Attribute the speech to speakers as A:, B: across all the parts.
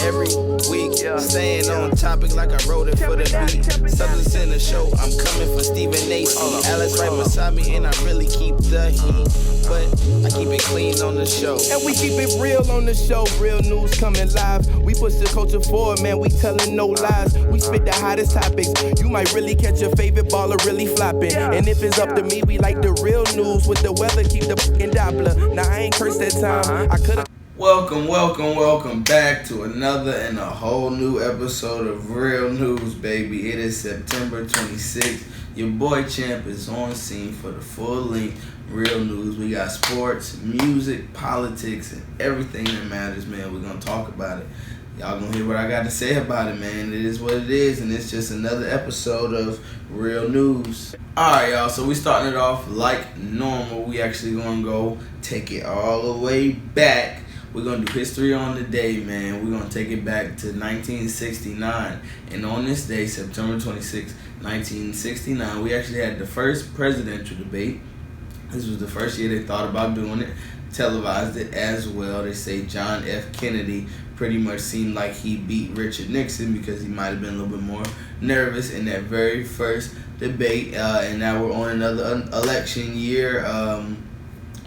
A: every week. Staying on topic like I wrote it for the beat. Substance in the show, I'm coming for Stephen Nacy. Alex right beside me, and I really keep the heat. But I keep it clean on the show.
B: And we keep it real on the show. Real news coming live. We push the culture forward, man. We telling no lies. We spit the hottest topics. You might really catch your favorite baller really flopping. And if it's up to me, we like the real news. With the weather, keep the fucking Doppler. Now I ain't cursed that time. I could've.
A: Welcome back to another and a whole new episode of Real News, baby. It is September 26th. Your boy Champ is on scene for the full length Real News. We got sports, music, politics, and everything that matters, man. We're going to talk about it. Y'all going to hear what I got to say about it, man. It is what it is, and it's just another episode of Real News. Alright, y'all, so we starting it off like normal. We actually going to go take it all the way back. We're going to do history on the day, man. We're going to take it back to 1969. And on this day, September 26, 1969, we actually had the first presidential debate. This was the first year they thought about doing it, televised it as well. They say John F. Kennedy pretty much seemed like he beat Richard Nixon because he might have been a little bit more nervous in that very first debate. And now we're on another election year.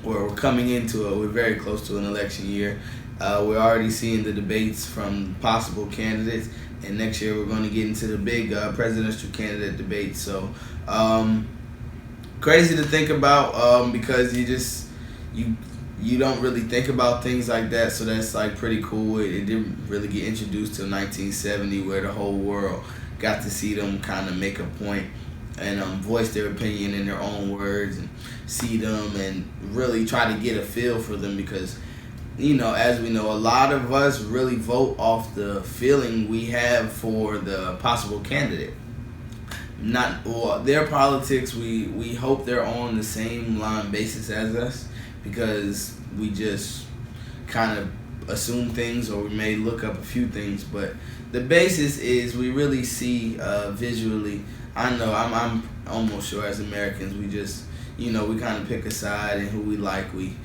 A: We're coming into it. We're very close to an election year. We're already seeing the debates from possible candidates, and next year we're going to get into the big presidential candidate debate. So crazy to think about because you don't really think about things like that. So that's like pretty cool. It didn't really get introduced till 1970, where the whole world got to see them kind of make a point and voice their opinion in their own words and see them and really try to get a feel for them, because, you know, as we know, a lot of us really vote off the feeling we have for the possible candidate. Their politics, we hope they're on the same line basis as us, because we just kind of assume things, or we may look up a few things, but the basis is we really see visually. I know I'm almost sure as Americans we just, you know, we kind of pick a side, and who we like we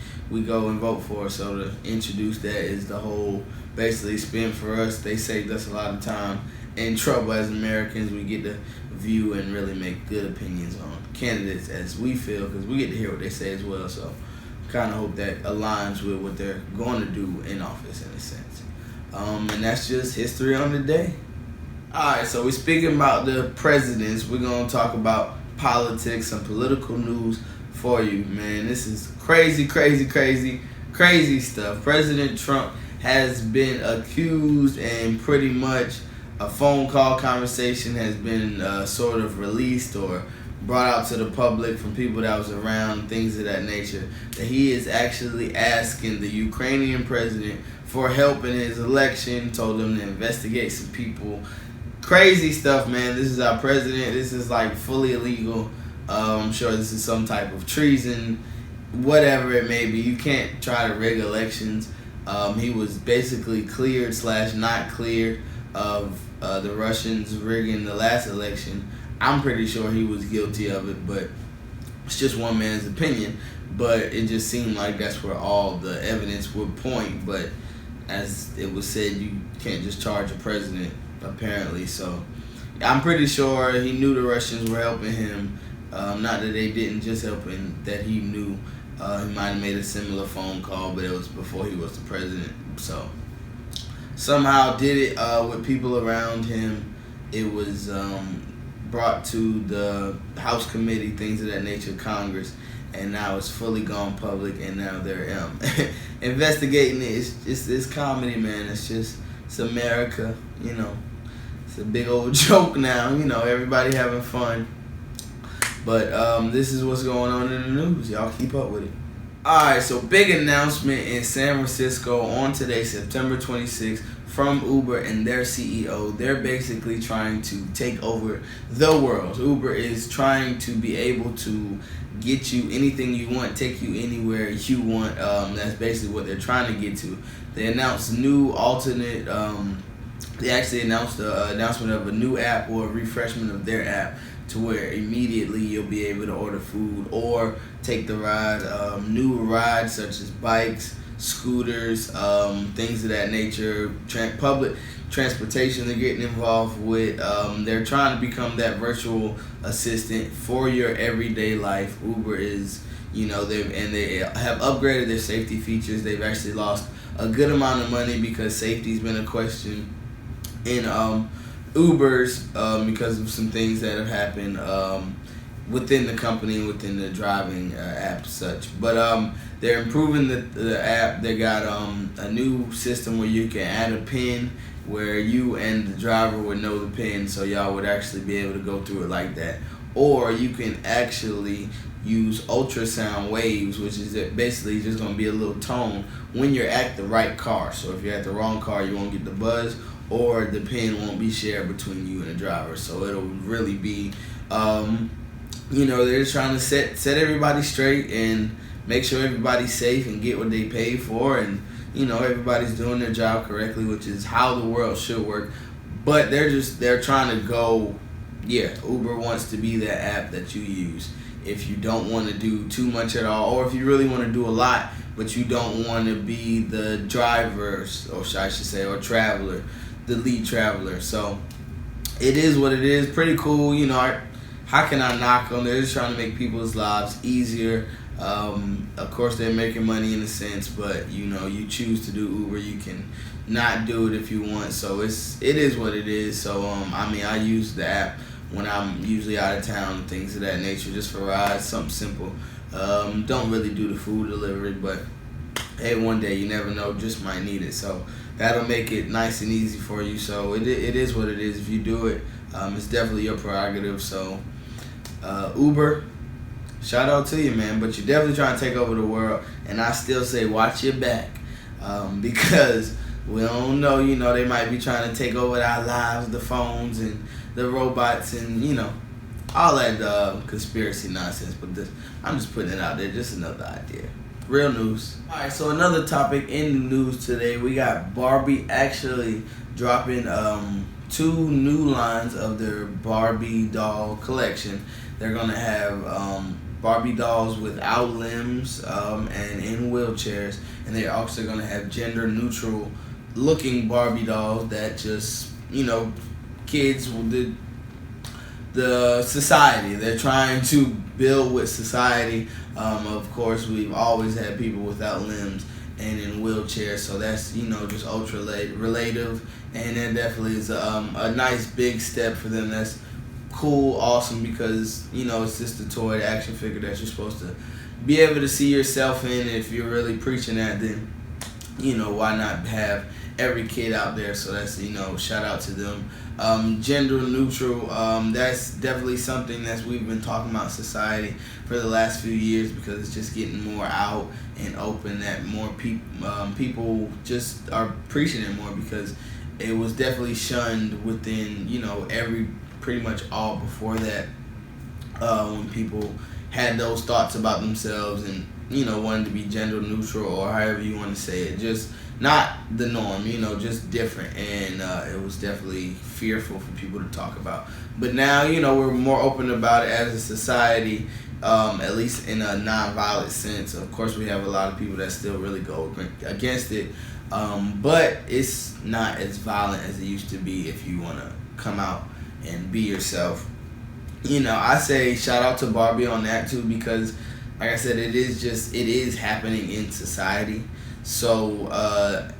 A: go and vote for. So to introduce that is the whole basically spin for us. They saved us a lot of time and trouble as Americans. We get to view and really make good opinions on candidates as we feel, because we get to hear what they say as well. So kind of hope that aligns with what they're going to do in office in a sense. And that's just history on the day. Alright, so we're speaking about the presidents. We're going to talk about politics and political news for you, man. This is crazy stuff. President Trump has been accused, and pretty much a phone call conversation has been sort of released or brought out to the public from people that was around, things of that nature, that he is actually asking the Ukrainian president for help in his election, told him to investigate some people. Crazy stuff, man. This is our president. This is like fully illegal. I'm sure this is some type of treason, whatever it may be. You can't try to rig elections. He was basically cleared / not cleared of the Russians rigging the last election. I'm pretty sure he was guilty of it, but it's just one man's opinion. But it just seemed like that's where all the evidence would point. But as it was said, you can't just charge a president, apparently. So I'm pretty sure he knew the Russians were helping him. Not that they didn't just help him, that he knew. He might have made a similar phone call, but it was before he was the president. So somehow did it with people around him. It was brought to the House Committee, things of that nature, Congress, and now it's fully gone public, and now they're investigating it. It's comedy, man. It's America, you know. It's a big old joke now, you know, everybody having fun. But this is what's going on in the news. Y'all keep up with it. Alright, so big announcement in San Francisco on today, September 26th, from Uber and their CEO. They're basically trying to take over the world. Uber is trying to be able to get you anything you want, take you anywhere you want. That's basically what they're trying to get to. They announced new alternate, they actually announced the announcement of a new app or a refreshment of their app, to where immediately you'll be able to order food or take the ride. New rides such as bikes, scooters, things of that nature. Public transportation they're getting involved with. They're trying to become that virtual assistant for your everyday life. Uber is, they have upgraded their safety features. They've actually lost a good amount of money because safety's been a question in Ubers because of some things that have happened within the company and within the driving app such. But they're improving the app. They got a new system where you can add a pin where you and the driver would know the pin, so y'all would actually be able to go through it like that. Or you can actually use ultrasound waves, which is basically just going to be a little tone when you're at the right car. So if you're at the wrong car, you won't get the buzz, or the pin won't be shared between you and the driver. So it'll really be, they're just trying to set everybody straight and make sure everybody's safe and get what they pay for, and everybody's doing their job correctly, which is how the world should work. But they're trying to go, Uber wants to be that app that you use if you don't want to do too much at all, or if you really want to do a lot but you don't want to be the driver, or I should say, or traveler, the lead traveler. So it is what it is. Pretty cool. How can I knock them? They're just trying to make people's lives easier. Of course, they're making money in a sense, but you choose to do Uber. You can not do it if you want. So it is what it is. So I use the app when I'm usually out of town and things of that nature, just for rides, something simple. Don't really do the food delivery, but hey, one day you never know, just might need it. So that'll make it nice and easy for you. So it is what it is. If you do it, it's definitely your prerogative. So Uber, shout out to you, man. But you're definitely trying to take over the world, and I still say watch your back, because we don't know. They might be trying to take over our lives, the phones and the robots, and all that conspiracy nonsense. But I'm just putting it out there, just another idea. Real news. All right, so another topic in the news today, we got Barbie actually dropping 2 new lines of their Barbie doll collection. They're gonna have Barbie dolls without limbs and in wheelchairs, and they're also gonna have gender neutral looking Barbie dolls that just kids will the society. They're trying to build with society. Of course, we've always had people without limbs and in wheelchairs, so that's just ultra relative, and that definitely is a nice big step for them. That's cool, awesome, because it's just a toy, the action figure that you're supposed to be able to see yourself in. If you're really preaching that, then why not have every kid out there? So that's shout out to them. Gender neutral, that's definitely something that we've been talking about society for the last few years, because it's just getting more out and open, that more people just are preaching it more, because it was definitely shunned within pretty much all before that, when people had those thoughts about themselves and wanted to be gender neutral, or however you want to say it, just not the norm, just different, and it was definitely fearful for people to talk about. But now, we're more open about it as a society, at least in a non-violent sense. Of course, we have a lot of people that still really go against it, but it's not as violent as it used to be if you want to come out and be yourself. I say shout out to Barbie on that too, because like I said, it is happening in society. So,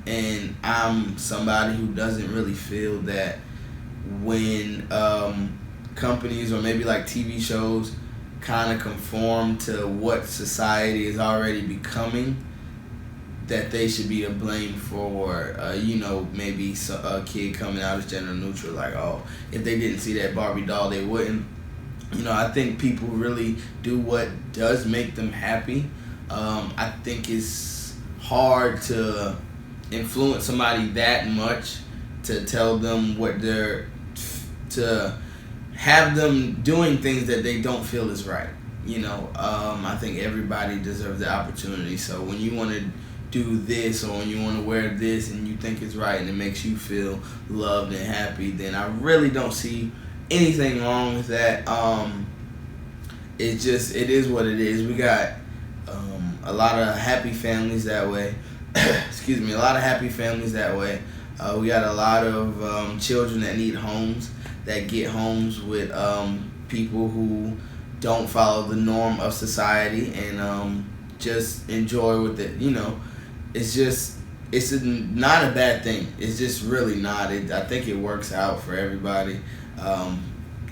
A: and I'm somebody who doesn't really feel that when companies or maybe like TV shows kind of conform to what society is already becoming, that they should be to blame for, maybe a kid coming out as gender neutral, like, oh, if they didn't see that Barbie doll, they wouldn't. I think people really do what does make them happy. I think it's hard to influence somebody that much to tell them to have them doing things that they don't feel is right. I think everybody deserves the opportunity. So when you want to do this, or when you want to wear this and you think it's right and it makes you feel loved and happy, then I really don't see anything wrong with that. It is what it is. We got a lot of happy families that way. excuse me, a lot of happy families that way. We got a lot of children that need homes, that get homes with people who don't follow the norm of society and just enjoy with it. It's not a bad thing. It's just really not. I think it works out for everybody.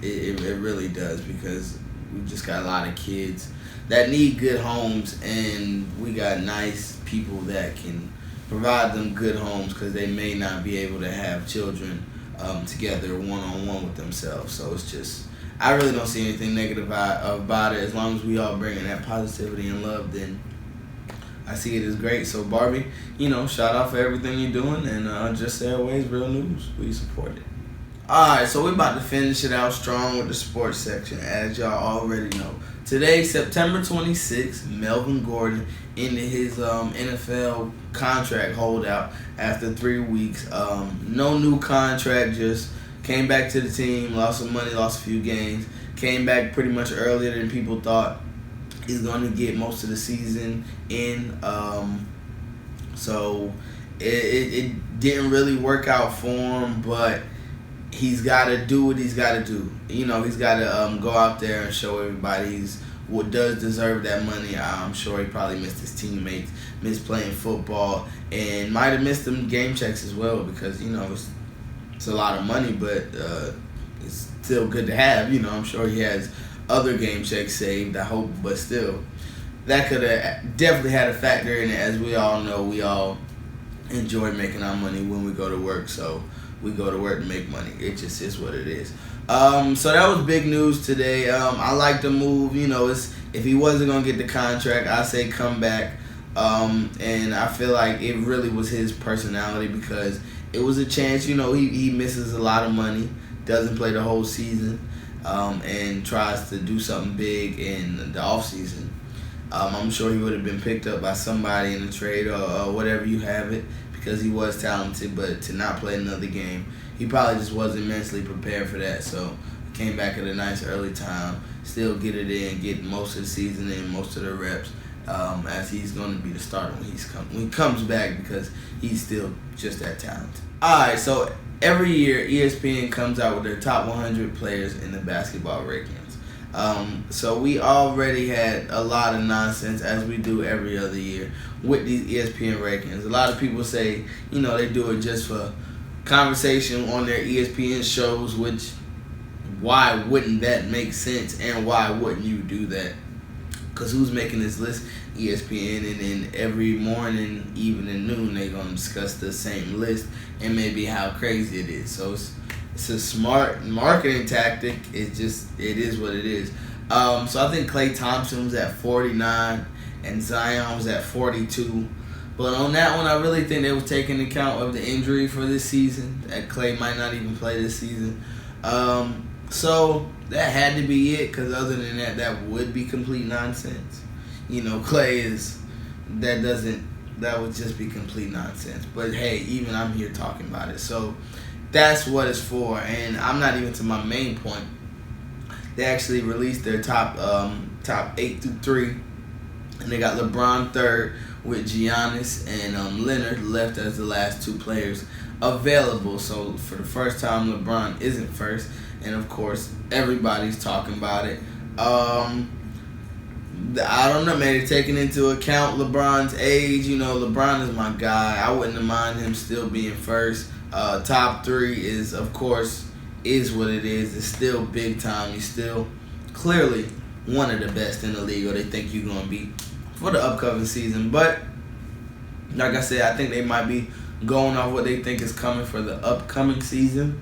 A: It really does, because we've just got a lot of kids that need good homes, and we got nice people that can provide them good homes, because they may not be able to have children together one-on-one with themselves. So it's just, I really don't see anything negative about it. As long as we all bring in that positivity and love, then I see it as great. So Barbie, shout out for everything you're doing, and Justairwaves, real news. We support it. Alright, so we're about to finish it out strong with the sports section, as y'all already know. Today, September 26th, Melvin Gordon ended his NFL contract holdout after 3 weeks. No new contract, just came back to the team, lost some money, lost a few games, came back pretty much earlier than people thought. He's going to get most of the season in. So it didn't really work out for him, but he's got to do what he's got to do. He's got to go out there and show everybody he's what does deserve that money. I'm sure he probably missed his teammates, missed playing football, and might have missed them game checks as well, because it's a lot of money, but it's still good to have. I'm sure he has other game checks saved, I hope, but still, that could have definitely had a factor in it. As we all know, we all enjoy making our money when we go to work, so we go to work to make money. It just is what it is. So that was big news today. I like the move. If he wasn't going to get the contract, I say come back. And I feel like it really was his personality, because it was a chance. He misses a lot of money, doesn't play the whole season, and tries to do something big in the offseason. I'm sure he would have been picked up by somebody in the trade or whatever you have it, because he was talented, but to not play another game, he probably just wasn't mentally prepared for that. So came back at a nice early time, still get it in, get most of the season in, most of the reps, as he's going to be the starter when he comes back, because he's still just that talented. All right, so every year ESPN comes out with their top 100 players in the basketball rankings. So we already had a lot of nonsense, as we do every other year, with these ESPN rankings. A lot of people say, they do it just for conversation on their ESPN shows, which, why wouldn't that make sense, and why wouldn't you do that? Because who's making this list? ESPN, and then every morning, evening, noon, they're going to discuss the same list and maybe how crazy it is. So it's a smart marketing tactic. It is what it is. So I think Klay Thompson was at 49 and Zion was at 42. But on that one, I really think they were taking account of the injury for this season, that Klay might not even play this season. So that had to be it, because other than that, that would be complete nonsense. Klay that would just be complete nonsense. But hey, even I'm here talking about it. So that's what it's for. And I'm not even to my main point. They actually released their top 8 through 3. And they got LeBron third, with Giannis and Leonard left as the last two players available. So for the first time, LeBron isn't first. And of course, everybody's talking about it. I don't know, maybe taking into account LeBron's age. LeBron is my guy. I wouldn't mind him still being first. Top 3 is, of course, is what it is. It's still big time. He's still clearly one of the best in the league, or they think you're going to be for the upcoming season. But like I said, I think they might be going off what they think is coming for the upcoming season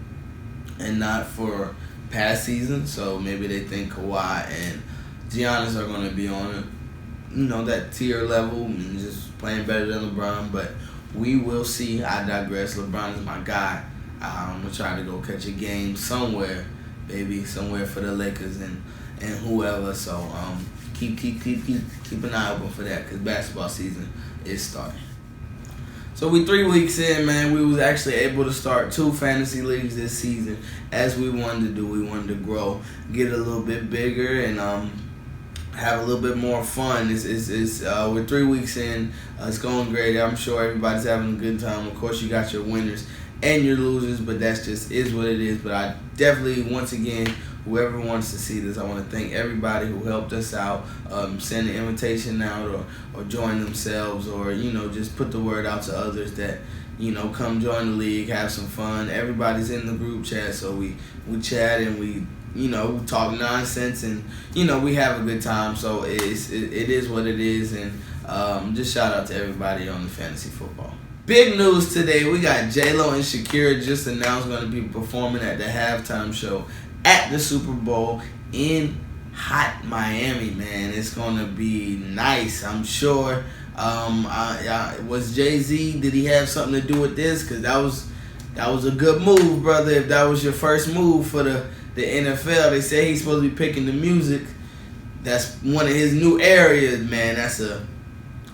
A: and not for past seasons. So maybe they think Kawhi and Giannis are going to be on that tier level and just playing better than LeBron. But we will see. I digress. LeBron is my guy. I'm going to try to go catch a game somewhere, maybe somewhere for the Lakers and whoever. So keep an eye open for that, because basketball season is starting. So we 3 weeks in, man. We was actually able to start 2 fantasy leagues this season, as we wanted to do. We wanted to grow, get a little bit bigger, and have a little bit more fun. We're 3 weeks in. It's going great. I'm sure everybody's having a good time. Of course, you got your winners and your losers, but that's just is what it is. But I definitely, once again, whoever wants to see this, I want to thank everybody who helped us out, send an invitation out or join themselves, or, just put the word out to others that, come join the league, have some fun. Everybody's in the group chat, so we chat and we talk nonsense, and we have a good time. So it is what it is, and just shout out to everybody on the fantasy football. Big news today: we got J-Lo and Shakira just announced going to be performing at the halftime show at the Super Bowl in hot Miami. Man, it's going to be nice, I'm sure. Was Jay-Z? Did he have something to do with this? Because that was a good move, brother. If that was your first move for the NFL, they say he's supposed to be picking the music. That's one of his new areas, man. That's a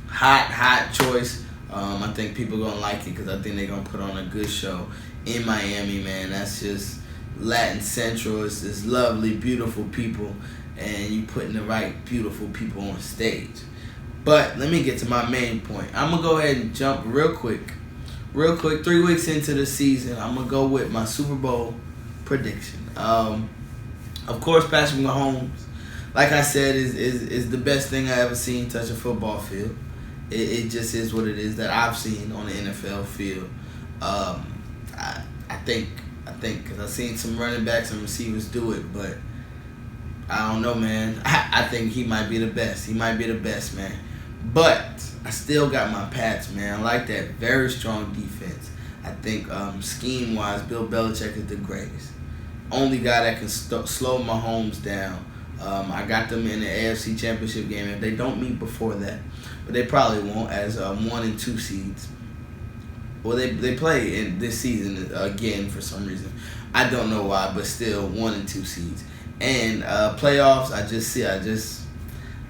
A: hot choice. I think people are going to like it because I think they're going to put on a good show in Miami, man. That's just Latin Central. It's lovely, beautiful people, and you putting the right beautiful people on stage. But let me get to my main point. I'm going to go ahead and jump real quick. 3 weeks into the season, I'm going to go with my Super Bowl prediction. Of course, Patrick Mahomes, like I said, is the best thing I ever seen touch a football field. It just is what it is that I've seen on the NFL field. I think because I've seen some running backs and receivers do it, but I don't know, man. I think he might be the best. He might be the best, man. But I still got my Pats, man. I like that very strong defense. I think scheme-wise, Bill Belichick is the greatest. Only guy that can slow Mahomes down. I got them in the AFC Championship game. If they don't meet before that, but they probably won't, as 1 and 2 seeds. Well, they play in this season again for some reason. I don't know why, but still 1 and 2 seeds. And playoffs,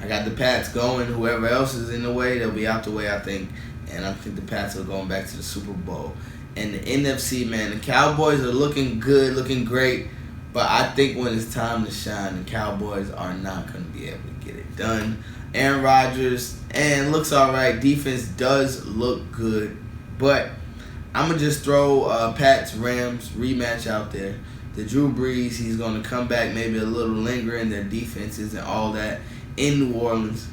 A: I got the Pats going. Whoever else is in the way, they'll be out the way, I think. And I think the Pats are going back to the Super Bowl. And the NFC, man, the Cowboys are looking good, looking great. But I think when it's time to shine, the Cowboys are not going to be able to get it done. Aaron Rodgers, and looks all right. Defense does look good. But I'm going to just throw Pats-Rams rematch out there. The Drew Brees, he's going to come back maybe a little lingering. Their defense isn't all that in New Orleans.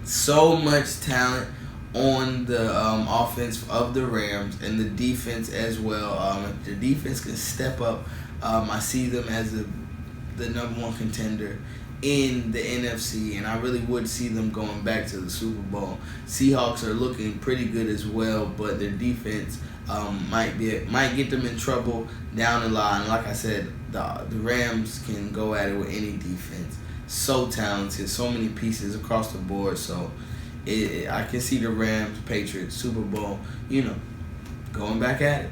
A: So much talent on the offense of the Rams and the defense as well. If the defense can step up, I see them as the number one contender in the NFC, and I really would see them going back to the Super Bowl. Seahawks are looking pretty good as well, but their defense might get them in trouble down the line. Like I said, the Rams can go at it with any defense. So talented, so many pieces across the board. So I can see the Rams, Patriots, Super Bowl, going back at it.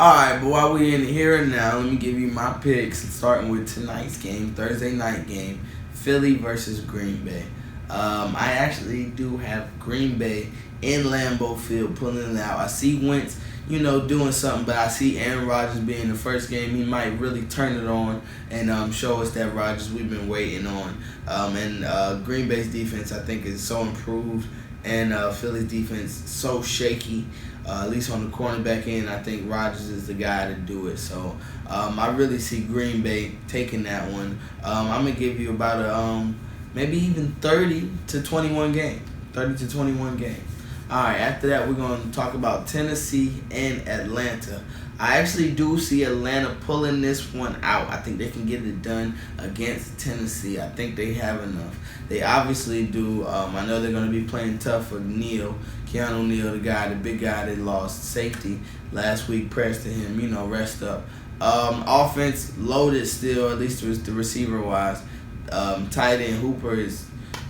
A: Alright, but while we're in here and now, let me give you my picks, starting with tonight's game, Thursday night game, Philly versus Green Bay. I actually do have Green Bay in Lambeau Field pulling it out. I see Wentz, doing something, but I see Aaron Rodgers being the first game. He might really turn it on and show us that Rodgers we've been waiting on. And Green Bay's defense, I think, is so improved, and Philly's defense so shaky. At least on the cornerback end, I think Rodgers is the guy to do it. So I really see Green Bay taking that one. I'm going to give you about a maybe even 30 to 21 game. 30 to 21 game. All right, after that, we're going to talk about Tennessee and Atlanta. I actually do see Atlanta pulling this one out. I think they can get it done against Tennessee. I think they have enough. They obviously do. I know they're going to be playing tough for Keanu Neal, the big guy they lost, safety last week. Prayers to him, rest up. Offense loaded still, at least the receiver-wise. Tight end Hooper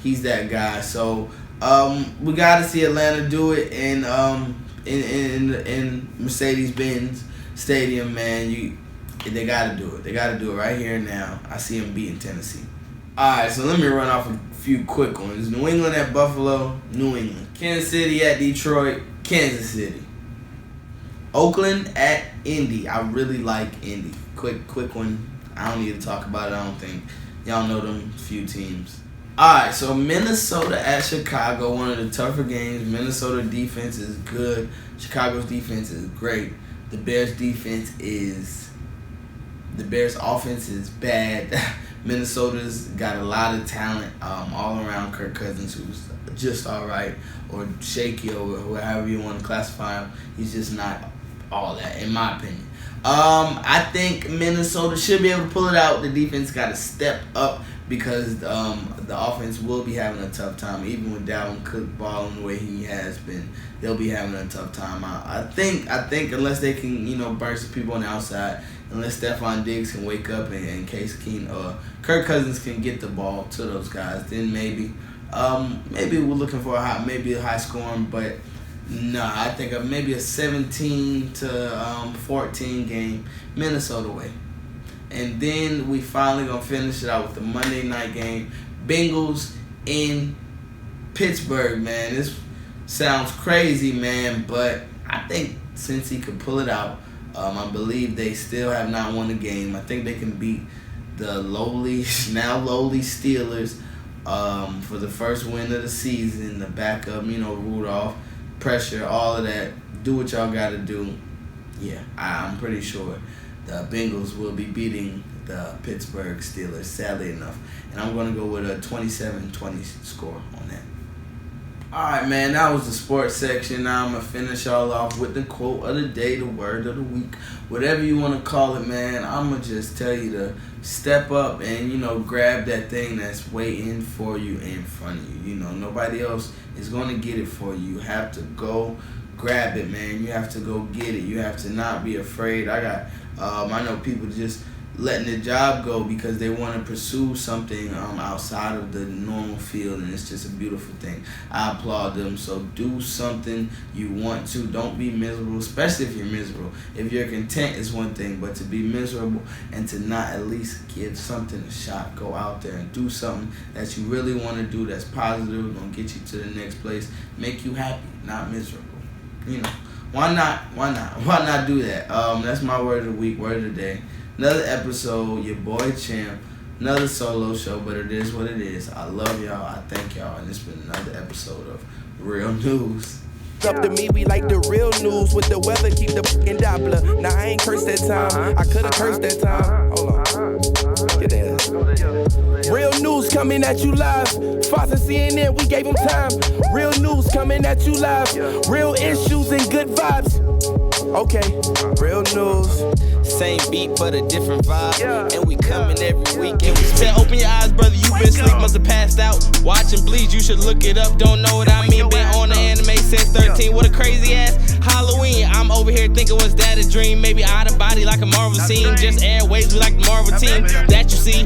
A: he's that guy. So we got to see Atlanta do it in Mercedes-Benz Stadium, man. They got to do it. They got to do it right here and now. I see them beating Tennessee. All right, so let me run off a few quick ones. New England at Buffalo, New England. Kansas City at Detroit, Kansas City. Oakland at Indy. I really like Indy. Quick one. I don't need to talk about it, I don't think. Y'all know them few teams. Alright, so Minnesota at Chicago, one of the tougher games. Minnesota defense is good. Chicago's defense is great. The Bears offense is bad. Minnesota's got a lot of talent all around. Kirk Cousins, who's just alright, or shaky, or however you want to classify him. He's just not all that, in my opinion. I think Minnesota should be able to pull it out. The defense got to step up because the offense will be having a tough time. Even with Dalvin Cook balling the way he has been, they'll be having a tough time. I think unless they can, burn some people on the outside, unless Stephon Diggs can wake up and Case Keenum or Kirk Cousins can get the ball to those guys, then maybe we're looking for a high scoring, but no, I think maybe a 17-14 game, Minnesota way. And then we finally gonna finish it out with the Monday night game, Bengals in Pittsburgh. Man, this sounds crazy, man, but I think since he could pull it out, I believe they still have not won a game. I think they can beat the now lowly Steelers for the first win of the season. The backup, Rudolph, pressure, all of that. Do what y'all got to do. Yeah, I'm pretty sure the Bengals will be beating the Pittsburgh Steelers, sadly enough. And I'm going to go with a 27-20 score on that. All right, man, that was the sports section. Now I'm going to finish y'all off with the quote of the day, the word of the week, whatever you want to call it, man. I'm going to just tell you to step up and, grab that thing that's waiting for you in front of you. Nobody else is going to get it for you. You have to go grab it, man. You have to go get it. You have to not be afraid. I know people just letting the job go because they want to pursue something outside of the normal field, and it's just a beautiful thing. I applaud them. So do something you want to. Don't be miserable, especially if you're miserable. If you're content is one thing, but to be miserable and to not at least give something a shot, go out there and do something that you really want to do that's positive, gonna get you to the next place, make you happy, not miserable. Why not do that? That's my word of the week, word of the day. Another episode, your boy Champ, another solo show, but it is what it is. I love y'all, I thank y'all, and it's been another episode of Real News.
B: Up to me, we like the real news with the weather, keep the fucking Doppler. Now I ain't cursed that time, I could've cursed that time. Hold on, get that. Real news coming at you live. Fox and CNN, we gave them time. Real news coming at you live. Real issues and good vibes. Okay, real news.
C: Same beat, but a different vibe. And we coming every week. And we said, open your eyes, brother. You been asleep, must have passed out. Watching Bleach, you should look it up. Don't know what I mean. Been on the anime since 13. What a crazy ass Halloween. I'm over here thinking, was that a dream? Maybe out of body like a Marvel scene. Just airwaves, we like the Marvel team that you see.